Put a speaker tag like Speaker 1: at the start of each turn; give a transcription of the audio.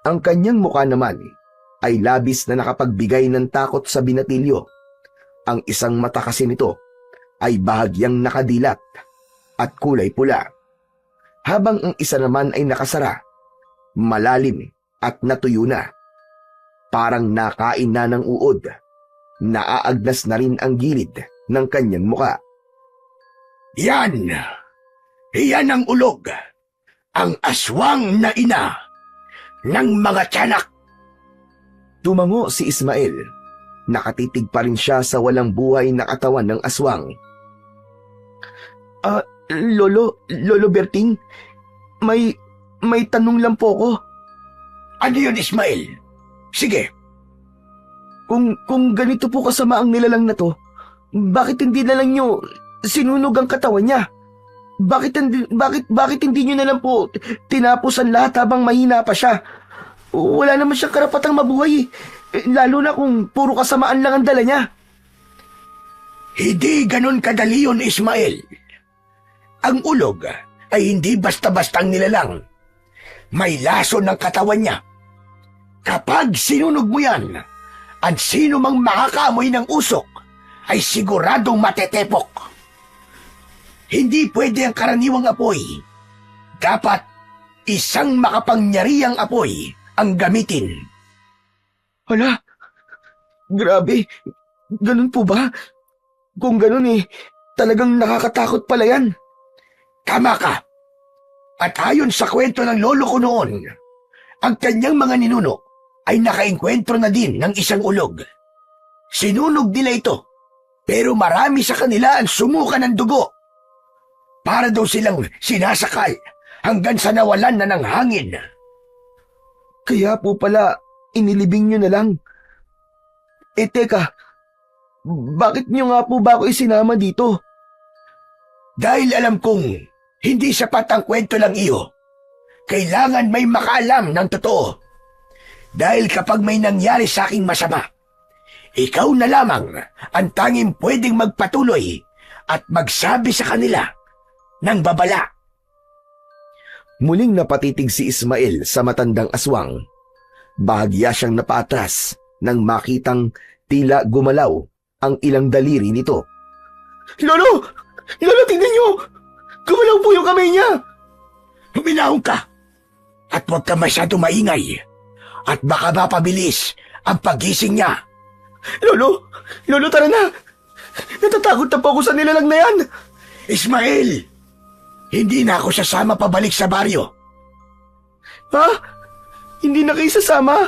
Speaker 1: Ang kanyang mukha naman ay labis na nakapagbigay ng takot sa binatilyo. Ang isang mata kasi nito ay bahagyang nakadilat at kulay pula, habang ang isa naman ay nakasara, malalim at natuyo na. Parang nakain na ng uod. Naaagnas na rin ang gilid ng kanyang muka.
Speaker 2: Yan! Iyan ang ulog, ang aswang na ina ng mga tiyanak.
Speaker 1: Tumango si Ismael. Nakatitig pa rin siya sa walang buhay na katawan ng aswang. Lolo Berting, may tanong lang po ko.
Speaker 2: Ano yun, Ismael? Sige.
Speaker 1: Kung ganito po kasama ang nilalang na to, bakit hindi na lang nyo sinunog ang katawan niya? Bakit hindi nyo na lang po tinapos ang lahat habang mahina pa siya? Wala naman siyang karapatang mabuhay, lalo na kung puro kasamaan lang ang dala niya.
Speaker 2: Hindi ganon kadali yun, Ismael. Ang ulog ay hindi basta-bastang nilalang. May laso ng katawan niya. Kapag sinunog mo yan, ang sino mang makakaamoy ng usok ay siguradong matetepok. Hindi pwede ang karaniwang apoy. Dapat isang makapangyarihang apoy ang gamitin.
Speaker 1: Hala, grabe, ganun po ba? Kung ganun talagang nakakatakot pala yan.
Speaker 2: Tama ka. At ayon sa kwento ng lolo ko noon, ang kanyang mga ninuno ay nakaengkwentro na din ng isang ulog. Sinunog nila ito, pero marami sa kanila ang sumuka ng dugo. Para daw silang sinasakal hanggang sa nawalan na ng hangin.
Speaker 1: Kaya po pala inilibing nyo na lang. Teka, bakit nyo nga po ba ako isinama dito?
Speaker 2: Dahil alam kong hindi sapat ang kwento lang iyo. Kailangan may makaalam ng totoo. Dahil kapag may nangyari sa aking masama, ikaw na lamang ang tanging pwedeng magpatuloy at magsabi sa kanila ng babala.
Speaker 1: Muling napatitig si Ismael sa matandang aswang. Bahagya siyang napaatras nang makitang tila gumalaw ang ilang daliri nito. Lolo! Lolo, tingnan niyo! Gumalaw po yung kamay niya!
Speaker 2: Huminahon ka at huwag ka masyado maingay at baka mapabilis ang pagising niya.
Speaker 1: Lolo! Lolo, tara na! Natatakot na po ako sa nilalang na yan!
Speaker 2: Ismael! Hindi na ako sasama pabalik sa baryo.
Speaker 1: Ha? Hindi na kayo sasama?